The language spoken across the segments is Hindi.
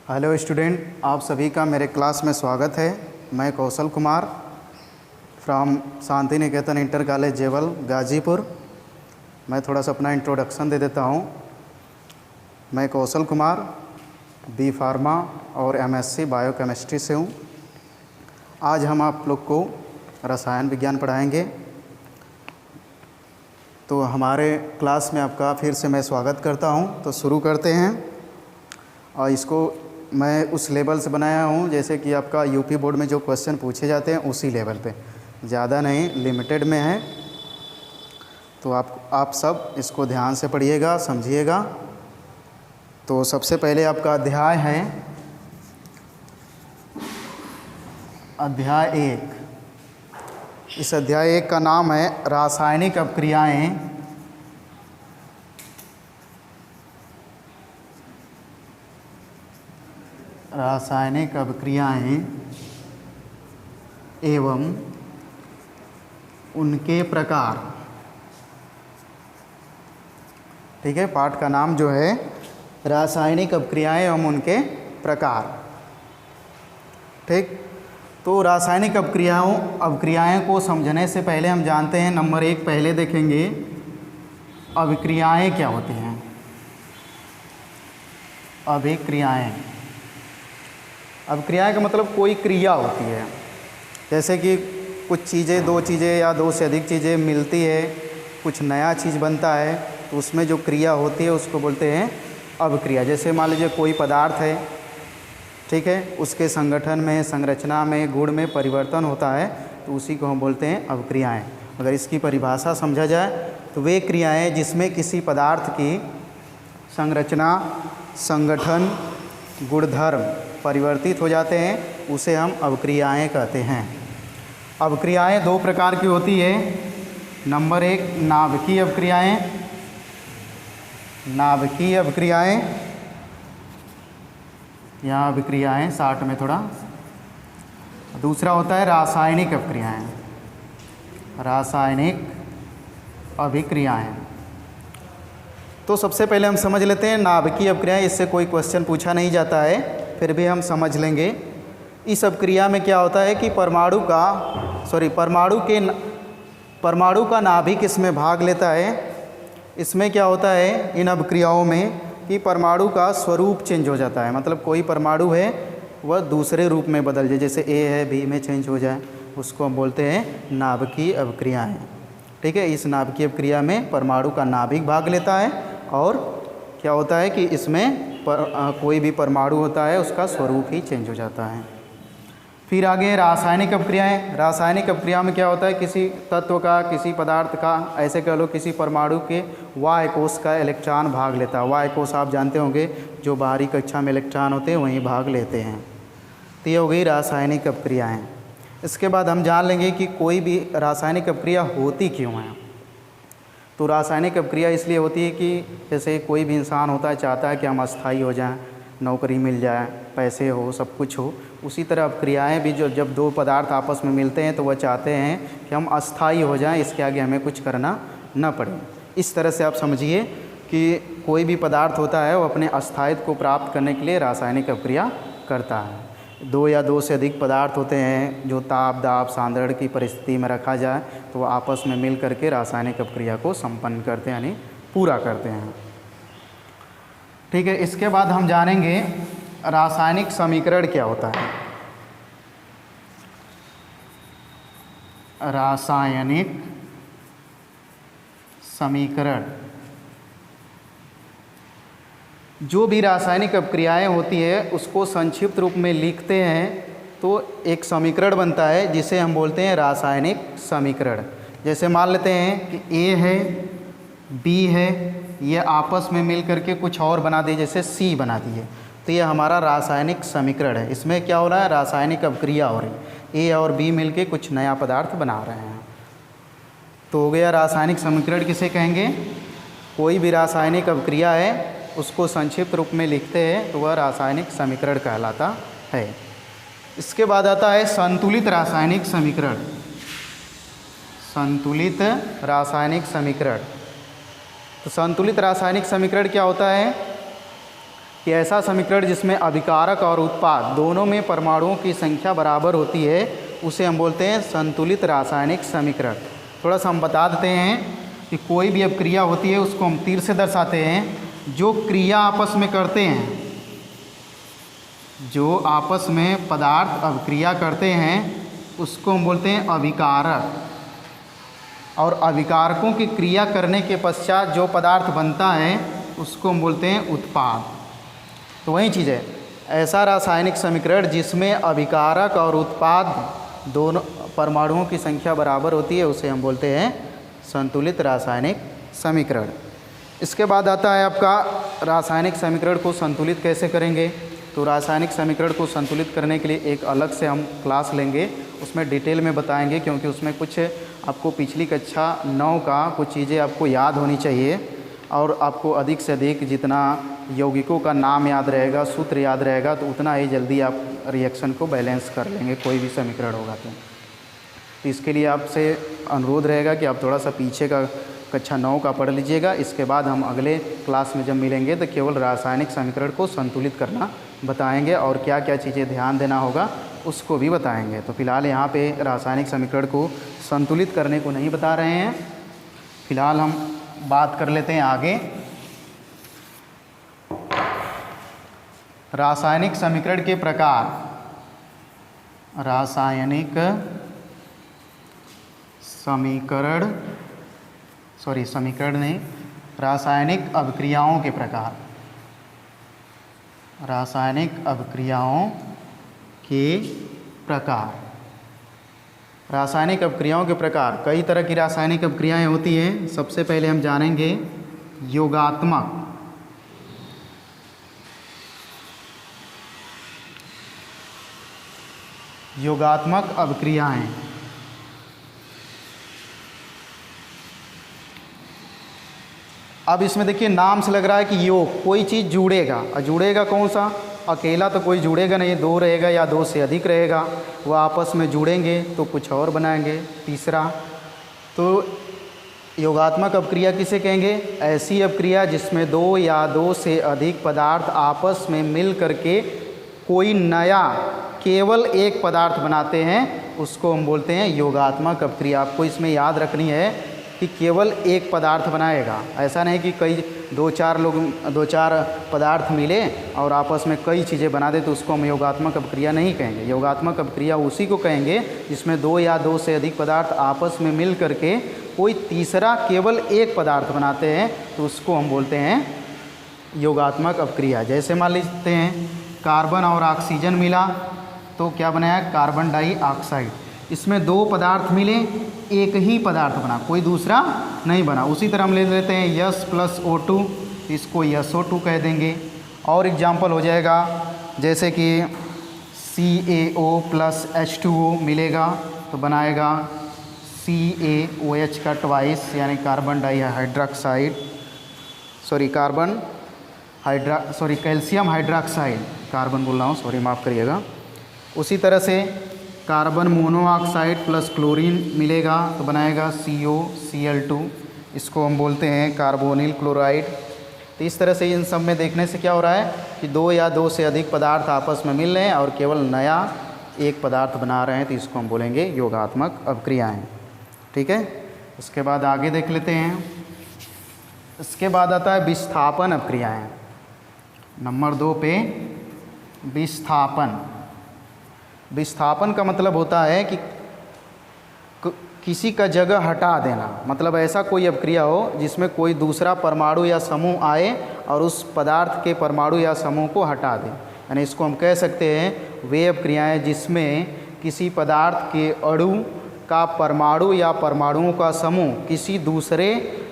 हेलो स्टूडेंट, आप सभी का मेरे क्लास में स्वागत है। मैं Kaushal Kumar from Shanti Niketan inter college Jewal Ghazipur. मैं थोड़ा सा अपना इंट्रोडक्शन दे देता हूँ। मैं कौशल कुमार बी फार्मा और एमएससी बायोकेमिस्ट्री से हूँ। आज हम आप लोग को रसायन विज्ञान पढ़ाएंगे। तो हमारे क्लास में आपका फिर से मैं स्वागत करता हूँ। तो शुरू करते हैं। और इसको मैं उस लेवल से बनाया हूँ जैसे कि आपका यूपी बोर्ड में जो क्वेश्चन पूछे जाते हैं उसी लेवल पे, ज़्यादा नहीं, लिमिटेड में है। तो आप सब इसको ध्यान से पढ़िएगा, समझिएगा। तो सबसे पहले आपका अध्याय है अध्याय 1। इस अध्याय 1 का नाम है रासायनिक अपक्रियाएं रासायनिक अभिक्रियाएं एवं उनके प्रकार। ठीक है, पाठ का नाम जो है रासायनिक अभिक्रियाएं एवं उनके प्रकार। ठीक, तो रासायनिक अभिक्रियाएं को समझने से पहले हम जानते हैं, नंबर 1 पहले देखेंगे अभिक्रियाएं क्या होती हैं। अभिक्रियाएं का मतलब कोई क्रिया होती है। जैसे कि कुछ चीज़ें, दो चीज़ें या दो से अधिक चीज़ें मिलती है, कुछ नया चीज़ बनता है, तो उसमें जो क्रिया होती है उसको बोलते हैं अभिक्रिया। जैसे मान लीजिए कोई पदार्थ है, ठीक है, उसके संगठन में, संरचना में, गुण में परिवर्तन होता है, तो उसी को हम बोलते हैं अभिक्रियाएं। अगर इसकी परिभाषा समझा जाए तो वे क्रियाएं जिसमें किसी पदार्थ की संरचना, संगठन, गुणधर्म परिवर्तित हो जाते हैं, उसे हम अभिक्रियाएं कहते हैं। अभिक्रियाएं 2 प्रकार की होती है। नंबर 1 नाभिकीय अभिक्रियाएं, यहाँ अभिक्रियाएं 60 में थोड़ा। दूसरा होता है रासायनिक अभिक्रियाएं। तो सबसे पहले हम समझ लेते हैं नाभिकीय अभिक्रियाएं। इससे कोई क्वेश्चन पूछा नहीं जाता है, फिर भी हम समझ लेंगे। इस अभिक्रिया में क्या होता है कि परमाणु का नाभिक इसमें भाग लेता है। इसमें क्या होता है इन अभिक्रियाओं में कि परमाणु का स्वरूप चेंज हो जाता है। मतलब कोई परमाणु है वह दूसरे रूप में बदल जाए, जैसे ए है बी में चेंज हो जाए, उसको हम बोलते हैं नाभिकीय अभिक्रियाएं। ठीक है, इस नाभिकीय अभिक्रिया में परमाणु का नाभिक भाग लेता है और क्या होता है कि इसमें कोई भी परमाणु होता है उसका स्वरूप ही चेंज हो जाता है। फिर आगे रासायनिक अभिक्रियाएं। रासायनिक अभिक्रिया में क्या होता है किसी तत्व का, किसी पदार्थ का, ऐसे कह लो किसी परमाणु के वाह्य कोश का इलेक्ट्रॉन भाग लेता है। वाह्य कोश आप जानते होंगे, जो बाहरी कक्षा में इलेक्ट्रॉन होते हैं वहीं भाग लेते हैं। तो ये हो गई रासायनिक अभिक्रियाएं। इसके बाद हम जान लेंगे कि कोई भी रासायनिक अभिक्रिया होती क्यों है। तो रासायनिक अभिक्रिया इसलिए होती है कि जैसे कोई भी इंसान होता है, चाहता है कि हम अस्थायी हो जाएं, नौकरी मिल जाए, पैसे हो, सब कुछ हो। उसी तरह अभिक्रियाएं भी जब 2 पदार्थ आपस में मिलते हैं तो वह चाहते हैं कि हम अस्थायी हो जाएं, इसके आगे हमें कुछ करना न पड़े। इस तरह से आप समझिए कि कोई भी पदार्थ होता है वो अपने अस्थायित्व को प्राप्त करने के लिए रासायनिक अभिक्रिया करता है। 2 या 2 से अधिक पदार्थ होते हैं जो ताप, दाब, सांद्रण की परिस्थिति में रखा जाए तो वो आपस में मिल करके रासायनिक अभिक्रिया को संपन्न करते हैं, यानी पूरा करते हैं। ठीक है, इसके बाद हम जानेंगे रासायनिक समीकरण क्या होता है। रासायनिक समीकरण, जो भी रासायनिक अभिक्रियाएं होती है उसको संक्षिप्त रूप में लिखते हैं तो एक समीकरण बनता है जिसे हम बोलते हैं रासायनिक समीकरण। जैसे मान लेते हैं कि ए है, बी है, ये आपस में मिल करके कुछ और बना दिए, जैसे सी बना दिए, तो ये हमारा रासायनिक समीकरण है। इसमें क्या हो रहा है, रासायनिक अभिक्रिया हो रही है, ए और बी मिलके कुछ नया पदार्थ बना रहे हैं। तो हो गया रासायनिक समीकरण। किसे कहेंगे, कोई भी रासायनिक अभिक्रिया है उसको संक्षिप्त रूप में लिखते हैं तो वह रासायनिक समीकरण कहलाता है। इसके बाद आता है संतुलित रासायनिक समीकरण। संतुलित रासायनिक समीकरण। तो संतुलित रासायनिक समीकरण क्या होता है कि ऐसा समीकरण जिसमें अभिकारक और उत्पाद दोनों में परमाणुओं की संख्या बराबर होती है उसे हम बोलते हैं संतुलित रासायनिक समीकरण। थोड़ा सा हम बता देते हैं कि कोई भी अभिक्रिया होती है उसको हम तीर से दर्शाते हैं। जो क्रिया आपस में करते हैं, जो आपस में पदार्थ अभिक्रिया करते हैं उसको हम बोलते हैं अभिकारक, और अभिकारकों की क्रिया करने के पश्चात जो पदार्थ बनता है उसको हम बोलते हैं उत्पाद। तो वही चीज़ है, ऐसा रासायनिक समीकरण जिसमें अभिकारक और उत्पाद दोनों परमाणुओं की संख्या बराबर होती है उसे हम बोलते हैं संतुलित रासायनिक समीकरण। इसके बाद आता है आपका रासायनिक समीकरण को संतुलित कैसे करेंगे। तो रासायनिक समीकरण को संतुलित करने के लिए एक अलग से हम क्लास लेंगे, उसमें डिटेल में बताएंगे, क्योंकि उसमें कुछ आपको पिछली कक्षा 9 का कुछ चीज़ें आपको याद होनी चाहिए, और आपको अधिक से अधिक जितना यौगिकों का नाम याद रहेगा, सूत्र याद रहेगा, तो उतना ही जल्दी आप रिएक्शन को बैलेंस कर लेंगे कोई भी समीकरण होगा तो इसके लिए आपसे अनुरोध रहेगा कि आप थोड़ा सा पीछे का कक्षा 9 का पढ़ लीजिएगा। इसके बाद हम अगले क्लास में जब मिलेंगे तो केवल रासायनिक समीकरण को संतुलित करना बताएंगे और क्या क्या चीज़ें ध्यान देना होगा उसको भी बताएंगे। तो फिलहाल यहाँ पे रासायनिक समीकरण को संतुलित करने को नहीं बता रहे हैं। फिलहाल हम बात कर लेते हैं आगे रासायनिक समीकरण के प्रकार। रासायनिक समीकरण नहीं, रासायनिक अभिक्रियाओं के प्रकार। रासायनिक अभिक्रियाओं के प्रकार। रासायनिक अभिक्रियाओं के प्रकार, कई तरह की रासायनिक अभिक्रियाएं होती हैं। सबसे पहले हम जानेंगे योगात्मक। योगात्मक अभिक्रियाएं। अब इसमें देखिए नाम से लग रहा है कि योग, कोई चीज़ जुड़ेगा, और जुड़ेगा कौन सा, अकेला तो कोई जुड़ेगा नहीं, दो रहेगा या दो से अधिक रहेगा, वह आपस में जुड़ेंगे तो कुछ और बनाएंगे। तीसरा, तो योगात्मक अभिक्रिया किसे कहेंगे, ऐसी अभिक्रिया जिसमें दो या दो से अधिक पदार्थ आपस में मिल करके कोई नया केवल एक पदार्थ बनाते हैं, उसको हम बोलते हैं योगात्मक अभिक्रिया। आपको इसमें याद रखनी है कि केवल एक पदार्थ बनाएगा, ऐसा नहीं कि कई दो चार पदार्थ मिले और आपस में कई चीज़ें बना दे तो उसको हम योगात्मक अभिक्रिया नहीं कहेंगे। योगात्मक अभिक्रिया उसी को कहेंगे जिसमें दो या दो से अधिक पदार्थ आपस में मिल करके कोई तीसरा केवल एक पदार्थ बनाते हैं, तो उसको हम बोलते हैं योगात्मक अभिक्रिया। जैसे मान लेते हैं कार्बन और ऑक्सीजन मिला तो क्या बनाया, कार्बन डाइऑक्साइड। इसमें दो पदार्थ मिले, एक ही पदार्थ बना, कोई दूसरा नहीं बना। उसी तरह हम ले लेते हैं H + O2, इसको SO2 कह देंगे। और एग्जाम्पल हो जाएगा जैसे कि CaO + H2O मिलेगा तो बनाएगा CaOH का ट्वाइस, यानी कार्बन डाइहाइड्रोक्साइड, कैल्शियम हाइड्रोक्साइड, कार्बन बोल रहा हूँ, सॉरी माफ़ करिएगा। उसी तरह से कार्बन मोनोऑक्साइड + क्लोरीन मिलेगा तो बनाएगा COCl2, इसको हम बोलते हैं कार्बोनिल क्लोराइड। तो इस तरह से इन सब में देखने से क्या हो रहा है कि दो या दो से अधिक पदार्थ आपस में मिल रहे हैं और केवल नया एक पदार्थ बना रहे हैं, तो इसको हम बोलेंगे योगात्मक अभिक्रियाएं। ठीक है, उसके बाद आगे देख लेते हैं। इसके बाद आता है विस्थापन अभिक्रियाएं। नंबर 2 पे विस्थापन। विस्थापन का मतलब होता है कि किसी का जगह हटा देना, मतलब ऐसा कोई अभिक्रिया हो जिसमें कोई दूसरा परमाणु या समूह आए और उस पदार्थ के परमाणु या समूह को हटा दे। यानी इसको हम कह सकते हैं वे अभिक्रियाएं जिसमें किसी पदार्थ के अणु का परमाणु या परमाणुओं का समूह किसी दूसरे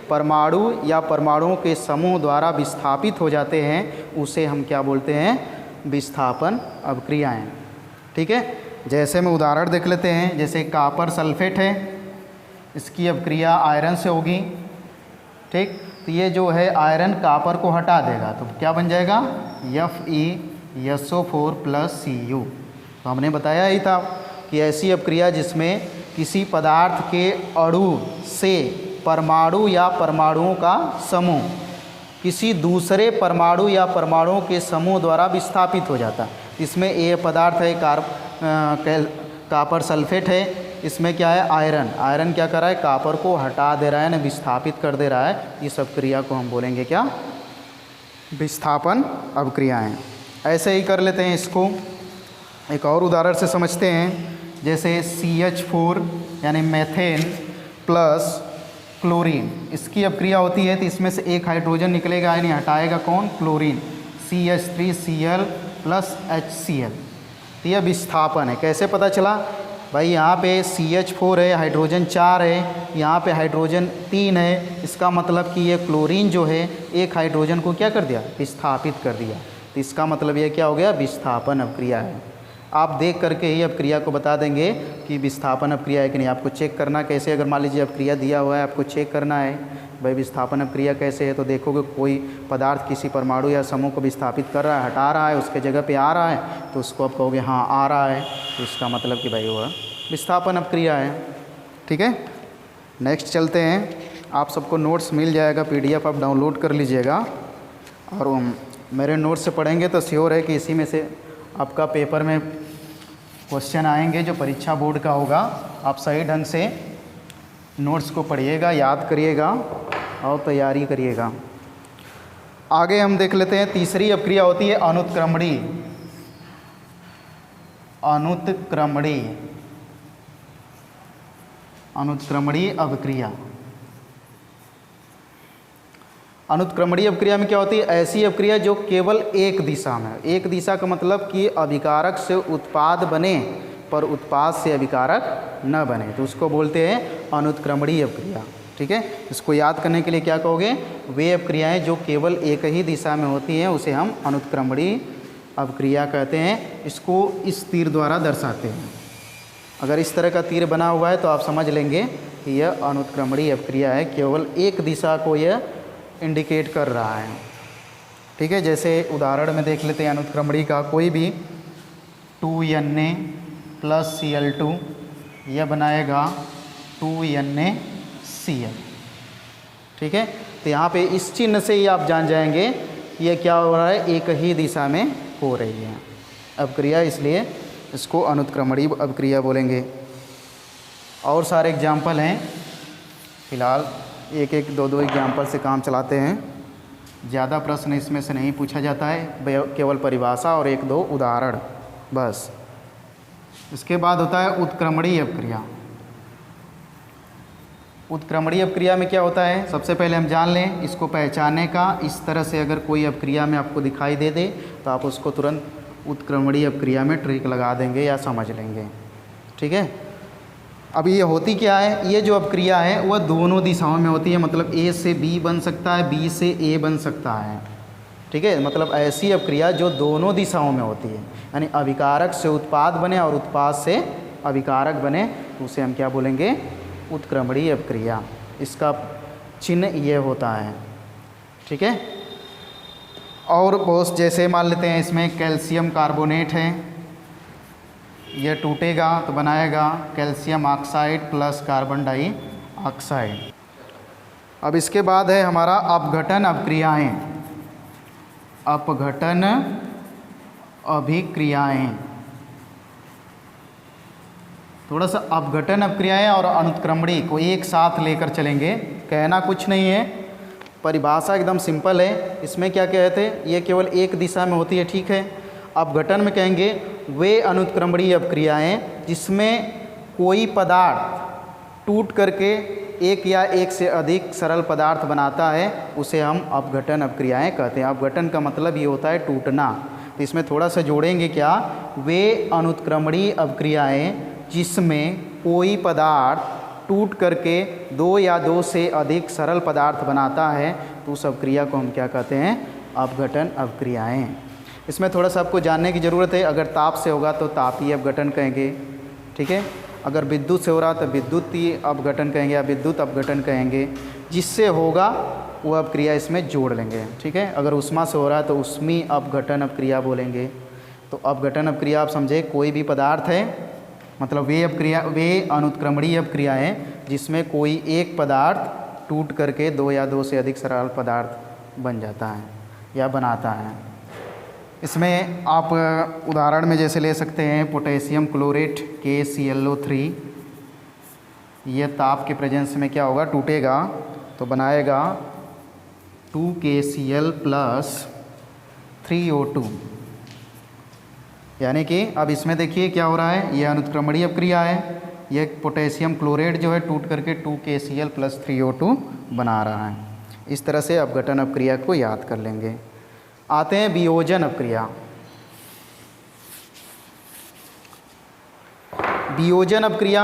परमाणु या परमाणुओं के समूह द्वारा विस्थापित हो जाते हैं, उसे हम क्या बोलते हैं, विस्थापन अभिक्रियाएं। ठीक है, जैसे में उदाहरण देख लेते हैं। जैसे कॉपर सल्फेट है, इसकी अभिक्रिया आयरन से होगी। ठीक, तो ये जो है आयरन कॉपर को हटा देगा तो क्या बन जाएगा, FeSO4 + Cu। तो हमने बताया ही था कि ऐसी अभिक्रिया जिसमें किसी पदार्थ के अणु से परमाणु या परमाणुओं का समूह किसी दूसरे परमाणु या परमाणुओं के समूह द्वारा विस्थापित हो जाता है। इसमें ये पदार्थ है कापर सल्फेट है, इसमें क्या है आयरन। आयरन क्या कर रहा है, कापर को हटा दे रहा है ना, विस्थापित कर दे रहा है। ये सब क्रिया को हम बोलेंगे क्या, विस्थापन अभिक्रियाएं। ऐसे ही कर लेते हैं इसको, एक और उदाहरण से समझते हैं। जैसे CH4 यानी मेथेन प्लस क्लोरीन, इसकी अभिक्रिया होती है तो इसमें से एक हाइड्रोजन निकलेगा, यानी हटाएगा कौन, क्लोरीन, CH3Cl प्लस HCl। तो यह विस्थापन है। कैसे पता चला भाई, यहाँ पे CH4 है, हाइड्रोजन 4 है, यहाँ पे हाइड्रोजन 3 है, इसका मतलब कि ये क्लोरीन जो है एक हाइड्रोजन को क्या कर दिया, विस्थापित कर दिया। तो इसका मतलब ये क्या हो गया, विस्थापन अभिक्रिया है। आप देख करके ही अभिक्रिया को बता देंगे कि विस्थापन अभिक्रिया है कि नहीं। आपको चेक करना कैसे, अगर मान लीजिए अभिक्रिया दिया हुआ है, आपको चेक करना है भाई विस्थापन अभिक्रिया कैसे है, तो देखोगे कोई पदार्थ किसी परमाणु या समूह को विस्थापित कर रहा है, हटा रहा है, उसके जगह पे आ रहा है, तो उसको आप कहोगे हाँ आ रहा है, तो इसका मतलब कि भाई वह विस्थापन अभिक्रिया है। ठीक है, नेक्स्ट चलते हैं। आप सबको नोट्स मिल जाएगा, PDF आप डाउनलोड कर लीजिएगा, और मेरे नोट्स से पढ़ेंगे तो श्योर है कि इसी में से आपका पेपर में क्वेश्चन आएंगे जो परीक्षा बोर्ड का होगा। आप सही ढंग से नोट्स को पढ़िएगा, याद करिएगा और तैयारी करिएगा। आगे हम देख लेते हैं, तीसरी अभिक्रिया होती है अनुत्क्रमणीय। अनुत्क्रमणीय अभिक्रिया। अनुत्क्रमणीय अभिक्रिया में क्या होती है, ऐसी अभिक्रिया जो केवल एक दिशा में, एक दिशा का मतलब कि अभिकारक से उत्पाद बने पर उत्पाद से अभिकारक न बने, तो उसको बोलते हैं अनुत्क्रमणीय अभिक्रिया। ठीक है, इसको याद करने के लिए क्या कहोगे, वे अभिक्रियाएं जो केवल एक ही दिशा में होती हैं उसे हम अनुत्क्रमणीय अभिक्रिया कहते हैं। इसको इस तीर द्वारा दर्शाते हैं। अगर इस तरह का तीर बना हुआ है तो आप समझ लेंगे कि यह अनुत्क्रमणीय अभिक्रिया है, केवल एक दिशा को यह इंडिकेट कर रहा है। ठीक है, जैसे उदाहरण में देख लेते हैं अनुत्क्रमणीय का, कोई भी 2Na प्लस Cl2 यह बनाएगा 2NaCl। ठीक है, तो यहाँ पे इस चिन्ह से ही आप जान जाएंगे कि यह क्या हो रहा है, एक ही दिशा में हो रही है अभिक्रिया, इसलिए इसको अनुत्क्रमणीय अभिक्रिया बोलेंगे। और सारे एग्जाम्पल हैं, फिलहाल एक एक दो एग्जाम्पल से काम चलाते हैं। ज़्यादा प्रश्न इसमें से नहीं पूछा जाता है, केवल परिभाषा और एक दो उदाहरण बस। इसके बाद होता है उत्क्रमणीय अभिक्रिया। उत्क्रमणीय अभिक्रिया में क्या होता है, सबसे पहले हम जान लें इसको पहचानने का। इस तरह से अगर कोई अभिक्रिया में आपको दिखाई दे दे तो आप उसको तुरंत उत्क्रमणीय अभिक्रिया में ट्रिक लगा देंगे या समझ लेंगे। ठीक है, अब ये होती क्या है, ये जो अभिक्रिया है वह दोनों दिशाओं में होती है, मतलब A से B बन सकता है, B से A बन सकता है। ठीक है, मतलब ऐसी अभिक्रिया जो दोनों दिशाओं में होती है, यानी अभिकारक से उत्पाद बने और उत्पाद से अभिकारक बने, तो उसे हम क्या बोलेंगे, उत्क्रमणीय अभिक्रिया। इसका चिन्ह ये होता है। ठीक है, और बहुत जैसे मान लेते हैं इसमें कैल्शियम कार्बोनेट है, यह टूटेगा तो बनाएगा calcium oxide plus carbon dioxide. अब इसके बाद है हमारा अपघटन अभिक्रियाएं। अपघटन अभिक्रियाएं, थोड़ा सा अपघटन अभिक्रियाएं और अनुत्क्रमणीय को एक साथ लेकर चलेंगे। कहना कुछ नहीं है, परिभाषा एकदम सिंपल है। इसमें क्या कहते हैं, ये केवल एक दिशा में होती है। ठीक है, अपघटन में कहेंगे वे अनुत्क्रमणीय अभिक्रियाएं जिसमें कोई पदार्थ टूट करके एक या एक से अधिक सरल पदार्थ बनाता है, उसे हम अपघटन अभिक्रियाएं कहते हैं। अपघटन का मतलब ये होता है टूटना। तो इसमें थोड़ा सा जोड़ेंगे क्या, वे अनुत्क्रमणीय अभिक्रियाएं जिसमें कोई पदार्थ टूट करके दो या दो से अधिक सरल पदार्थ बनाता है, तो उस अभिक्रिया को हम क्या कहते हैं, अपघटन अभिक्रियाएं। इसमें थोड़ा सा आपको जानने की ज़रूरत है। अगर ताप से होगा तो तापीय अपघटन कहेंगे। ठीक है, अगर विद्युत से हो रहा तो विद्युतीय अपघटन कहेंगे या विद्युत अपघटन कहेंगे। जिससे होगा वो अभिक्रिया इसमें जोड़ लेंगे। ठीक है, अगर ऊष्मा से हो रहा है तो ऊष्मीय अपघटन अभिक्रिया बोलेंगे। तो अपघटन अभिक्रिया आप समझे, कोई भी पदार्थ है, मतलब वे अनुत्क्रमणीय अभिक्रियाएं जिसमें कोई एक पदार्थ टूट करके दो या दो से अधिक सरल पदार्थ बन जाता है या बनाता है। इसमें आप उदाहरण में जैसे ले सकते हैं पोटेशियम क्लोरेट KClO3, ये ताप के प्रेजेंस में क्या होगा, टूटेगा तो बनाएगा 2KCl + 3O2। यानी कि अब इसमें देखिए क्या हो रहा है, ये अनुत्क्रमणीय अपक्रिया है, ये पोटेशियम क्लोरेट जो है टूट करके 2KCl + 3O2 बना रहा है। इस तरह से अपघटन अपक्रिया को याद कर लेंगे। आते हैं वियोजन अपक्रिया। वियोजन अपक्रिया,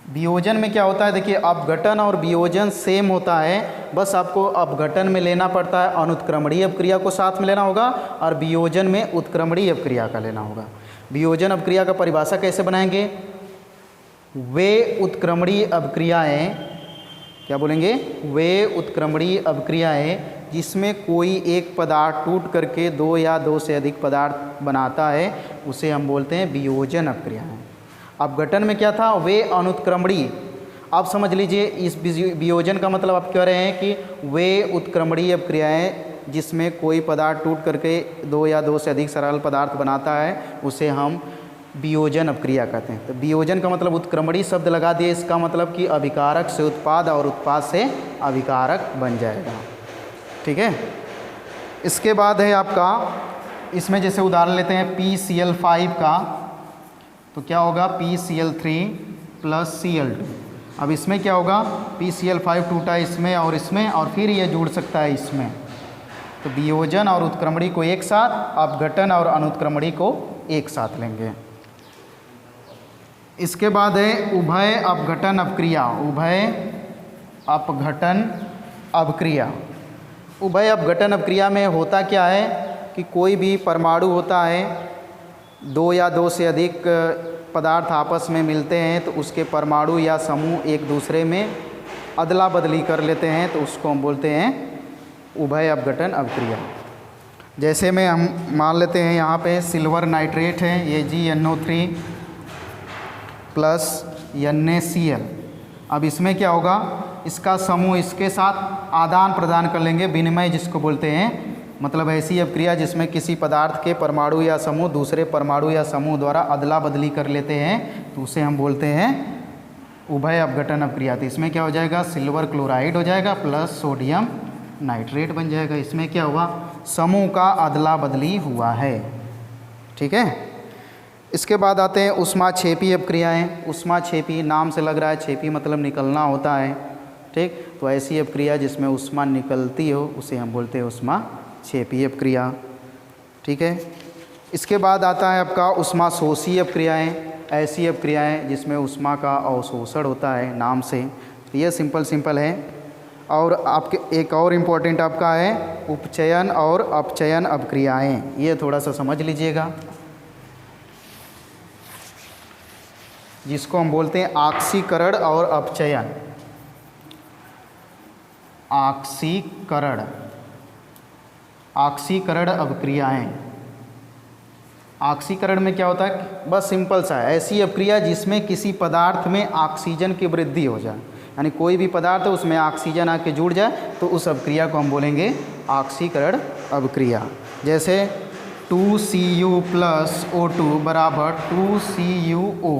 वियोजन में क्या होता है, देखिए अपघटन और वियोजन सेम होता है, बस आपको अपघटन में लेना पड़ता है अनुत्क्रमणीय अपक्रिया को साथ में लेना होगा और वियोजन में उत्क्रमणीय अपक्रिया का लेना होगा। वियोजन अपक्रिया का परिभाषा कैसे बनाएंगे, वे उत्क्रमणीय अपक्रियाएं, क्या बोलेंगे, वे उत्क्रमणीय अपक्रियाएं जिसमें कोई एक पदार्थ टूट करके 2 या 2 से अधिक पदार्थ बनाता है, उसे हम बोलते हैं वियोजन अपक्रियाएं। अपघटन में क्या था, वे अनुत्क्रमणीय। आप समझ लीजिए इस वियोजन का मतलब आप कह रहे हैं कि वे उत्क्रमणीय अपक्रियाएं जिसमें कोई पदार्थ टूट करके 2 या 2 से अधिक सरल पदार्थ बनाता है, उसे हम वियोजन अपक्रिया कहते हैं। तो वियोजन का मतलब उत्क्रमणीय शब्द लगा दिए, इसका मतलब कि अभिकारक से उत्पाद और उत्पाद से अभिकारक बन जाएगा। ठीक है। इसके बाद है आपका, इसमें जैसे उदाहरण लेते हैं PCl5 का, तो क्या होगा PCl3 + Cl2। अब इसमें क्या होगा, PCl5 टूटा इसमें और फिर ये जुड़ सकता है इसमें, तो वियोजन और उत्क्रमणीय को एक साथ, अपघटन और अनुत्क्रमणीय को एक साथ लेंगे। इसके बाद है उभय अपघटन अपक्रिया। उभय अपघटन अपक्रिया, उभय अपघटन अपक्रिया में होता क्या है कि कोई भी परमाणु होता है, 2 या 2 से अधिक पदार्थ आपस में मिलते हैं तो उसके परमाणु या समूह एक दूसरे में अदला बदली कर लेते हैं, तो उसको हम बोलते हैं उभय अपघटन अपक्रिया। जैसे में हम मान लेते हैं यहाँ पे सिल्वर नाइट्रेट है, ये GNO3 + NaCl। अब इसमें क्या होगा, इसका समूह इसके साथ आदान प्रदान कर लेंगे, विनिमय जिसको बोलते हैं। मतलब ऐसी अपक्रिया जिसमें किसी पदार्थ के परमाणु या समूह दूसरे परमाणु या समूह द्वारा अदला बदली कर लेते हैं, तो उसे हम बोलते हैं उभय अपघटन अपक्रिया। तो इसमें क्या हो जाएगा, सिल्वर क्लोराइड हो जाएगा + सोडियम नाइट्रेट बन जाएगा। इसमें क्या हुआ, समूह का अदला बदली हुआ है। ठीक है। इसके बाद आते हैं ऊष्माक्षेपी अपक्रियाएँ। ऊष्माक्षेपी नाम से लग रहा है, छेपी मतलब निकलना होता है। ठीक, तो ऐसी अपक्रिया जिसमें ऊष्मा निकलती हो उसे हम बोलते हैं ऊष्माक्षेपी अपक्रिया। ठीक है। इसके बाद आता है आपका ऊष्माशोषी अपक्रियाएँ। ऐसी अपक्रियाएँ जिसमें ऊष्मा का अवशोषण होता है नाम से। तो ये सिंपल है। और आपके एक और इम्पोर्टेंट आपका है उपचयन और अपचयन अपक्रियाएँ। ये थोड़ा सा समझ लीजिएगा, जिसको हम बोलते हैं आक्सीकरण और अपचयन। आक्सीकरण अपक्रियाएँ। आक्सीकरण में क्या होता है, बस सिंपल सा है, ऐसी अपक्रिया जिसमें किसी पदार्थ में ऑक्सीजन की वृद्धि हो जाए, यानी कोई भी पदार्थ है उसमें ऑक्सीजन आके जुड़ जाए, तो उस अपक्रिया को हम बोलेंगे आक्सीकरण अपक्रिया। जैसे 2Cu + O2 = 2CuO।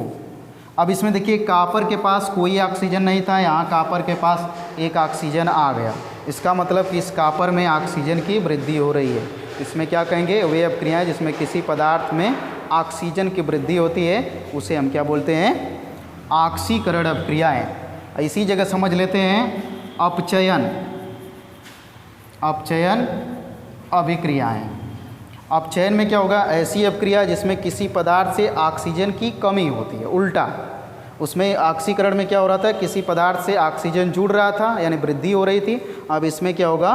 अब इसमें देखिए कापर के पास कोई ऑक्सीजन नहीं था, यहाँ कापर के पास एक ऑक्सीजन आ गया। इसका मतलब कि इस कापर में ऑक्सीजन की वृद्धि हो रही है। इसमें क्या कहेंगे, वे अपक्रियाएँ जिसमें किसी पदार्थ में ऑक्सीजन की वृद्धि होती है उसे हम क्या बोलते हैं, आक्सीकरण अपक्रियाएँ। इसी जगह समझ लेते हैं अपचयन अभिक्रियाएँ। अपचयन में क्या होगा, ऐसी अपक्रिया जिसमें किसी पदार्थ से ऑक्सीजन की कमी होती है, उल्टा। उसमें ऑक्सीकरण में क्या हो रहा था, किसी पदार्थ से ऑक्सीजन जुड़ रहा था यानी वृद्धि हो रही थी। अब इसमें क्या होगा,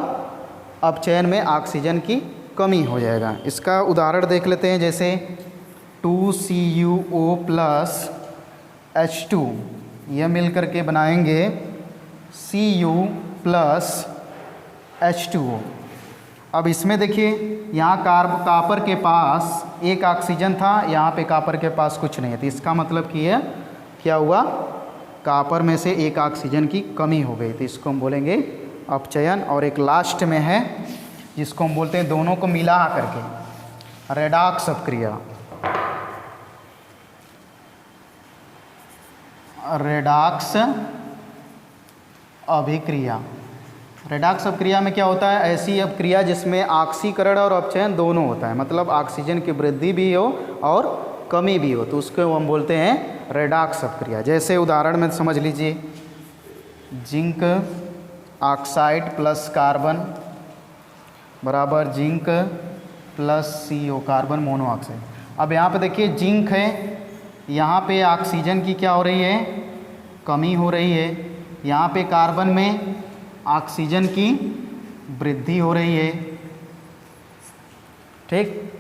अपचयन में ऑक्सीजन की कमी हो जाएगा। इसका उदाहरण देख लेते हैं, जैसे 2CuO + H2, यह मिलकर के बनाएंगे Cu + H2O। अब इसमें देखिए यहाँ कापर के पास एक ऑक्सीजन था, यहाँ पे कापर के पास कुछ नहीं है, तो इसका मतलब कि यह क्या हुआ, कॉपर में से एक ऑक्सीजन की कमी हो गई, तो इसको हम बोलेंगे अपचयन। और एक लास्ट में है जिसको हम बोलते हैं दोनों को मिला करके रेडॉक्स अपक्रिया। रेडॉक्स अभिक्रिया। रेडॉक्स अपक्रिया में क्या होता है, ऐसी अपक्रिया जिसमें ऑक्सीकरण और अपचयन दोनों होता है, मतलब ऑक्सीजन की वृद्धि भी हो और कमी भी हो, तो उसको हम बोलते हैं रेडॉक्स अपक्रिया। जैसे उदाहरण में समझ लीजिए, जिंक ऑक्साइड प्लस कार्बन बराबर zinc plus CO, carbon monoxide. अब यहाँ पे देखिए जिंक है, यहाँ पे ऑक्सीजन की क्या हो रही है, कमी हो रही है, यहाँ पे कार्बन में ऑक्सीजन की वृद्धि हो रही है। ठीक,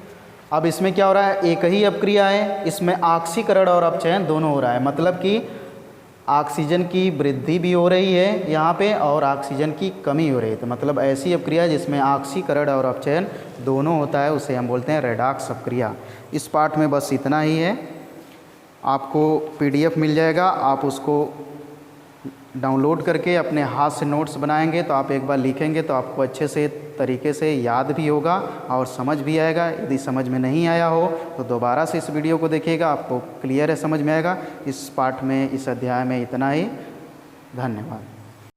अब इसमें क्या हो रहा है, एक ही अपक्रिया है, इसमें ऑक्सीकरण और अपचयन दोनों हो रहा है, मतलब कि ऑक्सीजन की वृद्धि भी हो रही है यहाँ पे और ऑक्सीजन की कमी हो रही है। तो मतलब ऐसी अपक्रिया जिसमें ऑक्सीकरण और अपचयन दोनों होता है उसे हम बोलते हैं रेडॉक्स अपक्रिया। इस पाठ में बस इतना ही है। आपको PDF मिल जाएगा, आप उसको डाउनलोड करके अपने हाथ से नोट्स बनाएंगे तो आप एक बार लिखेंगे तो आपको अच्छे से तरीके से याद भी होगा और समझ भी आएगा। यदि समझ में नहीं आया हो तो दोबारा से इस वीडियो को देखिएगा, आपको क्लियर है, समझ में आएगा। इस पाठ में, इस अध्याय में इतना ही। धन्यवाद।